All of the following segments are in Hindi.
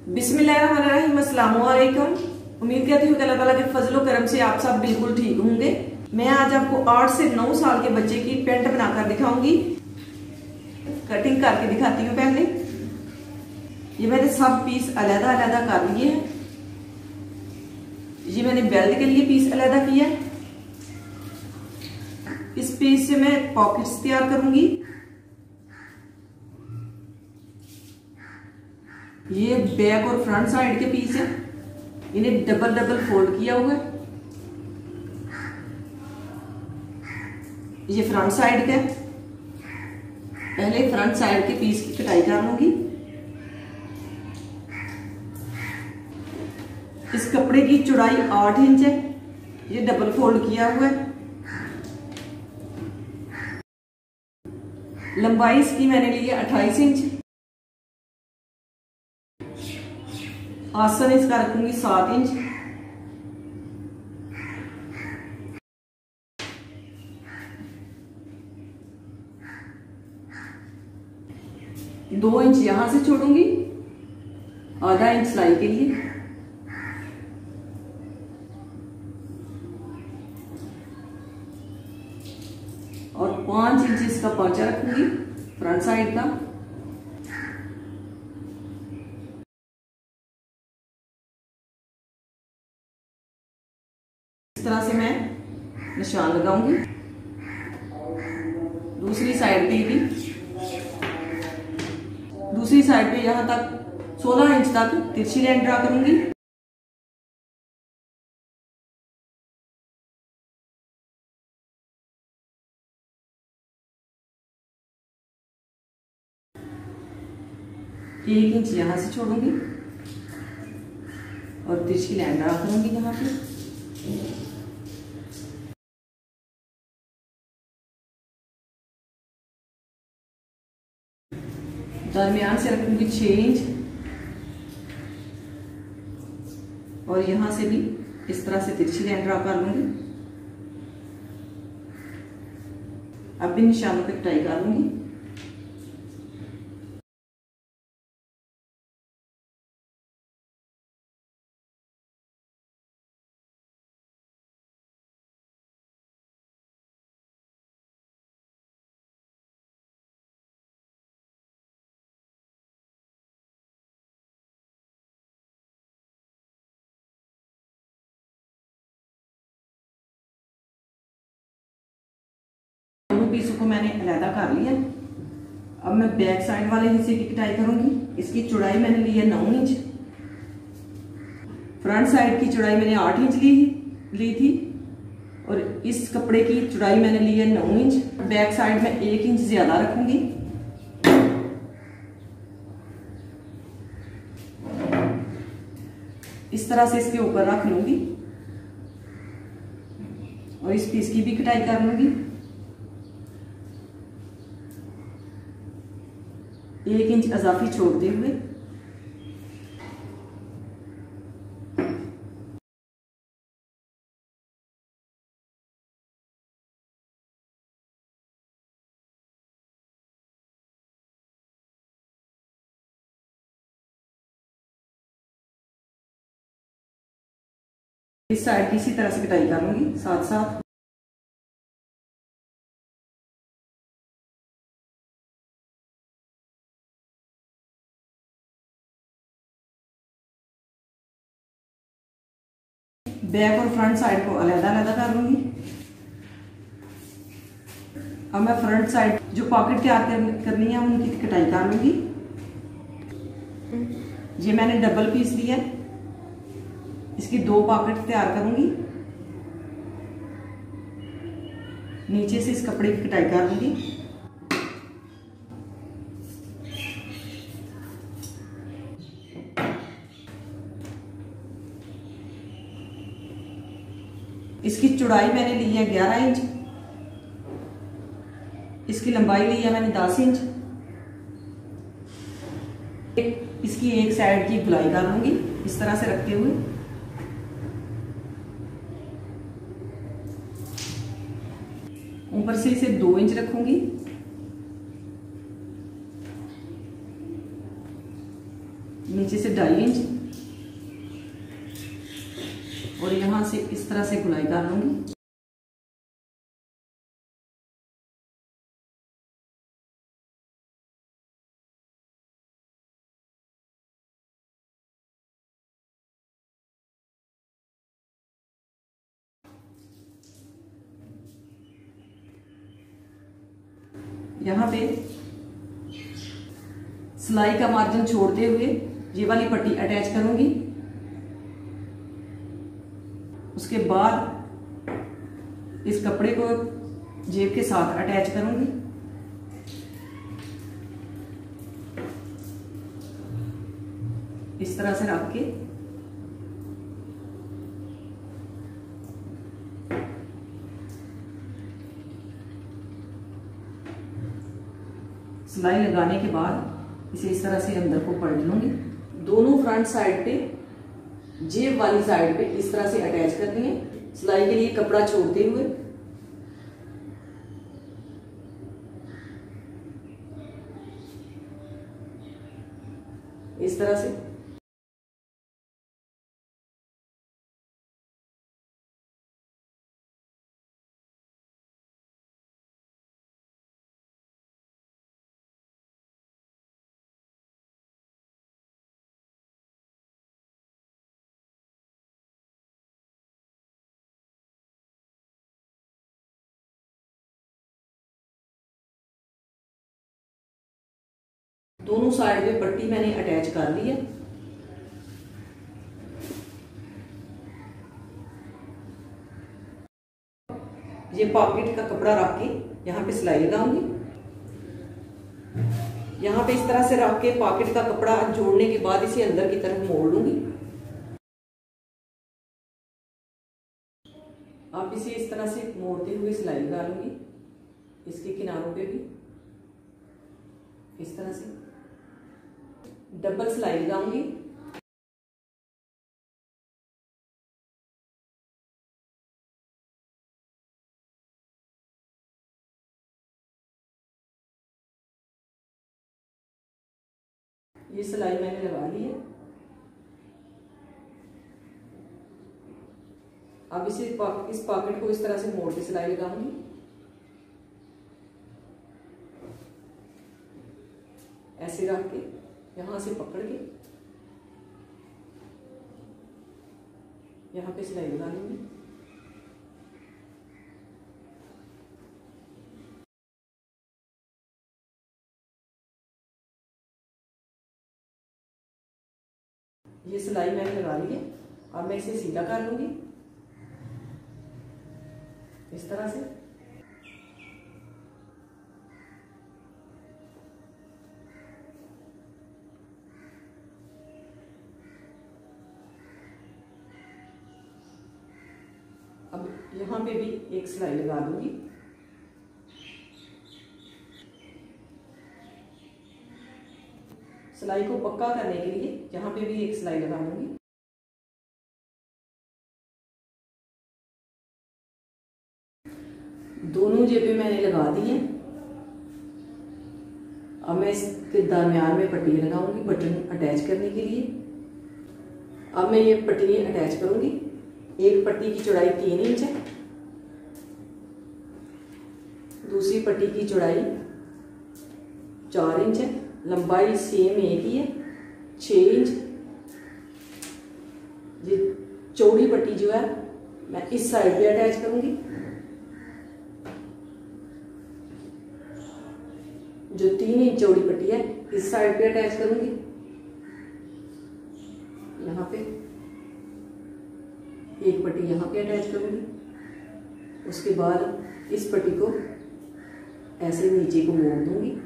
बिस्मिल्लाहिर्रहमानिर्रहीम, अस्सलाम वालेकुम। उम्मीद करती हूँ कि अल्लाह ताला के फजलो करम से आप सब बिल्कुल ठीक होंगे। मैं आज आपको 8 से 9 साल के बच्चे की पैंट बनाकर दिखाऊंगी। कटिंग करके दिखाती हूँ। पहले ये मैंने सब पीस अलग अलग कर लिए हैं। ये मैंने बेल्ट के लिए पीस अलग किया है। इस पीस से मैं पॉकेट्स तैयार करूंगी। ये बैक और फ्रंट साइड के पीस है, इन्हें डबल डबल फोल्ड किया हुआ है। ये फ्रंट साइड का है। पहले फ्रंट साइड के पीस की कटाई कर लूंगी। इस कपड़े की चौड़ाई 8 इंच है। ये डबल फोल्ड किया हुआ है। लंबाई इसकी मैंने ली है 28 इंच। आसन इसका रखूंगी 7 इंच। दो इंच यहां से छोड़ूंगी, आधा इंच सिलाई के लिए। और 5 इंच इसका पांचा रखूंगी फ्रंट साइड का। इस तरह से मैं निशान लगाऊंगी। दूसरी साइड पे भी, दूसरी साइड पे यहां तक 16 इंच तक तिरछी लाइन ड्रा करूंगी। एक इंच यहां से छोड़ूंगी और तिरछी लाइन ड्रा करूंगी यहां पे। दरमियान से रखूंगी 6 इंच और यहां से भी इस तरह से तिरछी लाइन ड्रा कर लूंगी। अब भी निशानों पे कटाई कर लूंगी। पीसों को मैंने अलग कर लिया। अब मैं बैक साइड वाले हिस्से की कटाई करूंगी। इसकी चौड़ाई मैंने ली है 9 इंच। फ्रंट साइड की चौड़ाई मैंने 8 इंच ली थी और इस कपड़े की चौड़ाई मैंने ली है 9 इंच। बैक साइड में 1 इंच ज्यादा रखूंगी। इस तरह से इसके ऊपर रख लूंगी और इस पीस की भी कटाई कर लूंगी। 1 इंच इजाफी छोड़ते हुए इस साइड की इसी तरह से कटाई कर लूंगी साथ साथ। बैक और फ्रंट साइड को अलग अलग कर लूंगी। अब मैं फ्रंट साइड जो पॉकेट तैयार करनी है उनकी कटाई कर लूंगी। ये मैंने डबल पीस लिया है। इसकी 2 पॉकेट तैयार करूंगी। नीचे से इस कपड़े की कटाई कर लूंगी। इसकी चौड़ाई मैंने ली है 11 इंच। इसकी लंबाई ली है मैंने 10 इंच। इसकी एक साइड की गुलाई कर लूंगी इस तरह से रखते हुए। ऊपर से इसे 2 इंच रखूंगी। नीचे से 2.5 इंच और यहाँ से इस तरह से गुलाई कर लूंगी। यहाँ पे सिलाई का मार्जिन छोड़ते हुए ये वाली पट्टी अटैच करूंगी। उसके बाद इस कपड़े को जेब के साथ अटैच करूंगी। इस तरह से रख के सिलाई लगाने के बाद इसे इस तरह से अंदर को पलट लूंगी। दोनों फ्रंट साइड पे जेब वाली साइड पे इस तरह से अटैच करनी है, सिलाई के लिए कपड़ा छोड़ते हुए। इस तरह से दोनों साइड पे पट्टी मैंने अटैच कर ली है। ये पॉकेट का कपड़ा रख के यहाँ पे सिलाई लगाऊंगी। यहाँ पे इस तरह से रख के पॉकेट का कपड़ा जोड़ने के बाद इसे अंदर की तरफ मोड़ लूंगी। अब इसे इस तरह से मोड़ते हुए सिलाई लगा लूंगी, इसके किनारों पे भी इस तरह से डबल सिलाई लगाऊंगी। ये सिलाई मैंने लगा ली है। अब इस पॉकेट को इस तरह से मोड़ के सिलाई लगाऊंगी। ऐसे रख के यहां से पकड़ के यहाँ पे सिलाई लगा लूंगी। ये सिलाई मैंने लगा ली है। अब मैं इसे सीधा कर लूंगी इस तरह से। अब यहां पे भी एक सिलाई लगा दूंगी। सिलाई को पक्का करने के लिए यहाँ पे भी एक सिलाई लगा दूंगी। दोनों जेबें मैंने लगा दी हैं। अब मैं इसके दरमियान में पट्टी लगाऊंगी बटन अटैच करने के लिए। अब मैं ये पट्टी अटैच करूंगी। एक पट्टी की चौड़ाई 3 इंच है, दूसरी पट्टी की चौड़ाई 4 इंच है, लंबाई सेम एक ही है 6 इंच। ये चौड़ी पट्टी जो है मैं इस साइड पे अटैच करूंगी। जो 3 इंच चौड़ी पट्टी है इस साइड पे अटैच करूंगी। यहाँ पे एक पट्टी यहाँ पे अटैच करूंगी। उसके बाद इस पट्टी को ऐसे नीचे को मोड़ दूंगी।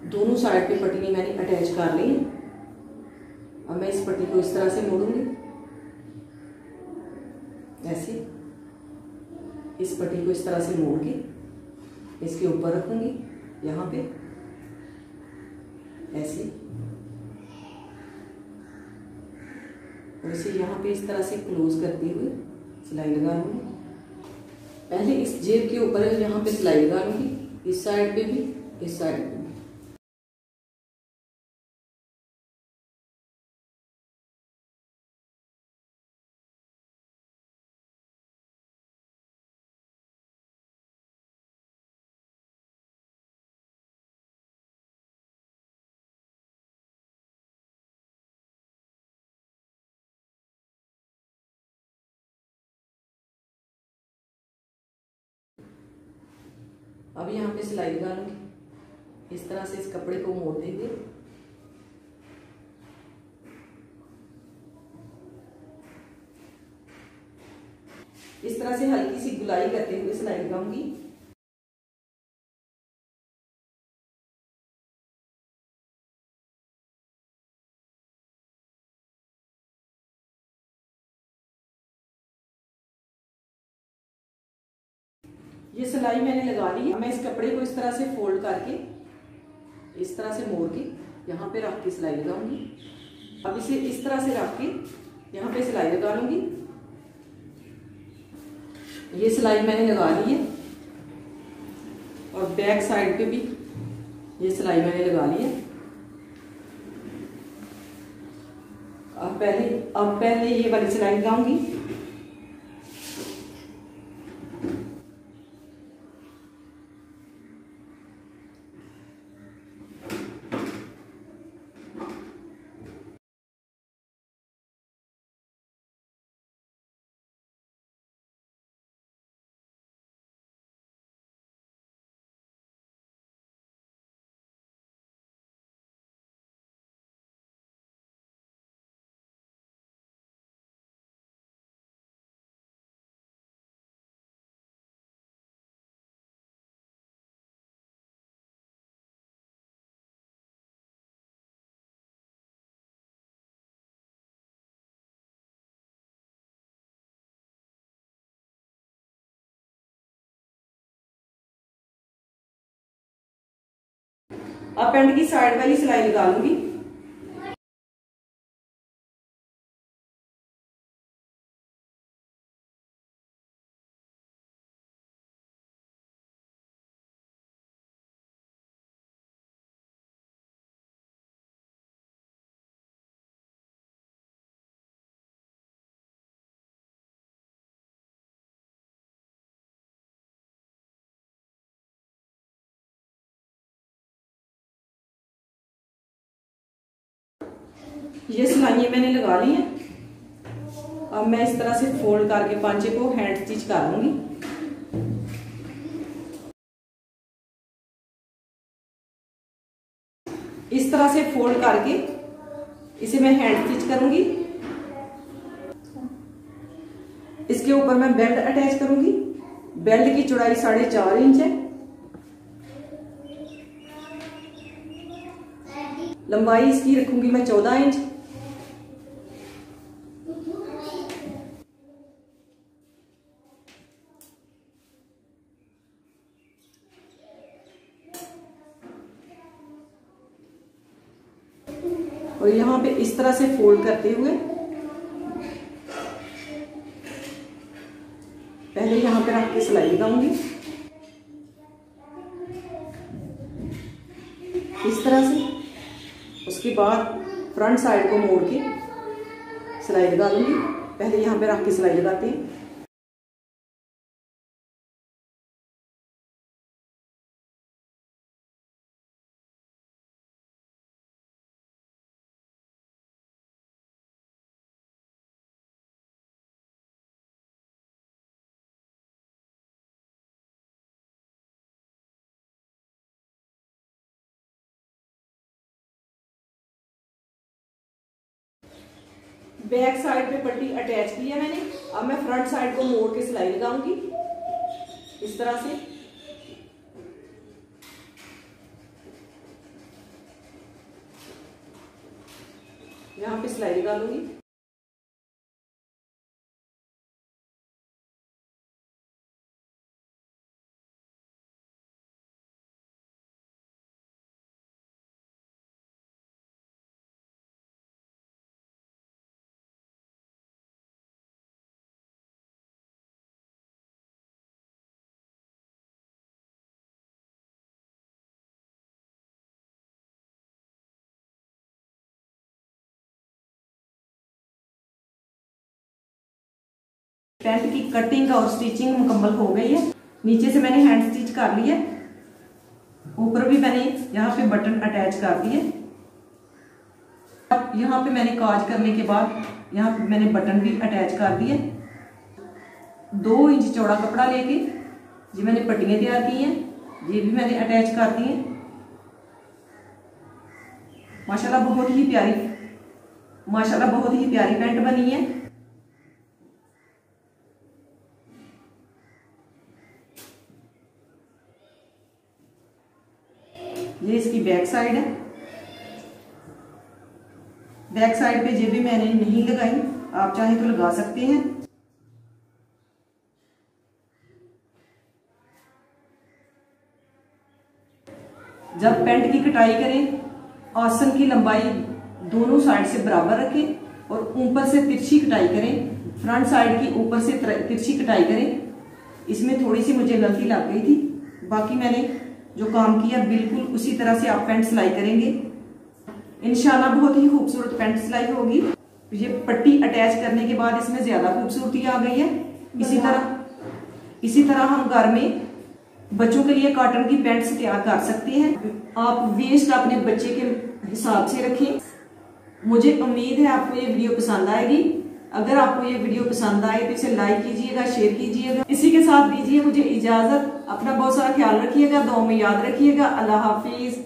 दोनों साइड पे पट्टी मैंने अटैच कर ली है। अब मैं इस पट्टी को इस तरह से मोड़ूंगी, ऐसे इस पट्टी को इस तरह से मोड़ के इसके ऊपर रखूंगी यहाँ पे, ऐसे, और इसे यहाँ पे इस तरह से क्लोज करते हुए सिलाई लगा लूंगी। पहले इस जेब के ऊपर यहाँ पे सिलाई लगा लूंगी, इस साइड पे भी, इस साइड पे भी। अब यहाँ पे सिलाई लगा लूंगी इस तरह से, इस कपड़े को मोड़ते हुए। इस तरह से हल्की सी गुलाई करते हुए सिलाई लगाऊंगी। ये सिलाई मैंने लगा ली है। मैं इस कपड़े को इस तरह से फोल्ड करके इस तरह से मोड़ के यहाँ पे रख के सिलाई लगाऊंगी। अब इसे इस तरह से रख के यहाँ पे सिलाई लगा लूंगी। ये सिलाई मैंने लगा ली है और बैक साइड पे भी ये सिलाई मैंने लगा ली है। अब पहले ये वाली सिलाई लगाऊंगी। अब पैंट की साइड वाली सिलाई लगा लूंगी। ये सिलाइयाँ मैंने लगा ली हैं। अब मैं इस तरह से फोल्ड करके पांचे को हैंड स्टिच कर लूंगी। इस तरह से फोल्ड करके इसे मैं हैंड स्टिच करूंगी। इसके ऊपर मैं बेल्ट अटैच करूंगी। बेल्ट की चौड़ाई 4.5 इंच है, लंबाई इसकी रखूंगी मैं 14 इंच। और यहाँ पे इस तरह से फोल्ड करते हुए पहले यहाँ पे रख के सिलाई लगाऊंगी इस तरह से। उसके बाद फ्रंट साइड को मोड़ के सिलाई लगा लूंगी। पहले यहाँ पे रख के सिलाई लगाते हैं। बैक साइड पे पट्टी अटैच की है मैंने। अब मैं फ्रंट साइड को मोड़ के सिलाई लगाऊंगी इस तरह से। यहाँ पे सिलाई लगा लूंगी। पैंट की कटिंग और स्टिचिंग मुकम्मल हो गई है। नीचे से मैंने हैंड स्टिच कर लिया, ऊपर भी मैंने यहाँ पे बटन अटैच कर दिए। अब यहाँ पे मैंने काज करने के बाद यहाँ पे मैंने बटन भी अटैच कर दिए। 2 इंच चौड़ा कपड़ा लेके ये मैंने पट्टियां तैयार की हैं, ये भी मैंने अटैच कर दी हैं। माशाल्लाह बहुत ही प्यारी पैंट बनी है। ये इसकी बैक साइड है। बैक साइड पे जेबी मैंने नहीं लगाई, आप चाहे तो लगा सकते हैं। जब पैंट की कटाई करें, आसन की लंबाई दोनों साइड से बराबर रखें और ऊपर से तिरछी कटाई करें। फ्रंट साइड की ऊपर से तिरछी कटाई करें। इसमें थोड़ी सी मुझे गलती लग गई थी, बाकी मैंने जो काम किया बिल्कुल उसी तरह से आप पैंट सिलाई करेंगे, इंशाल्लाह बहुत ही खूबसूरत पैंट सिलाई होगी। ये पट्टी अटैच करने के बाद इसमें ज्यादा खूबसूरती आ गई है। इसी तरह हम घर में बच्चों के लिए कॉटन की पैंट्स तैयार कर सकते हैं। आप वेस्ट अपने बच्चे के हिसाब से रखें। मुझे उम्मीद है आपको ये वीडियो पसंद आएगी। अगर आपको ये वीडियो पसंद आए तो इसे लाइक कीजिएगा, शेयर कीजिएगा। इसी के साथ दीजिए मुझे इजाजत। अपना बहुत सारा ख्याल रखिएगा, दुआ में याद रखिएगा। अल्लाह हाफिज।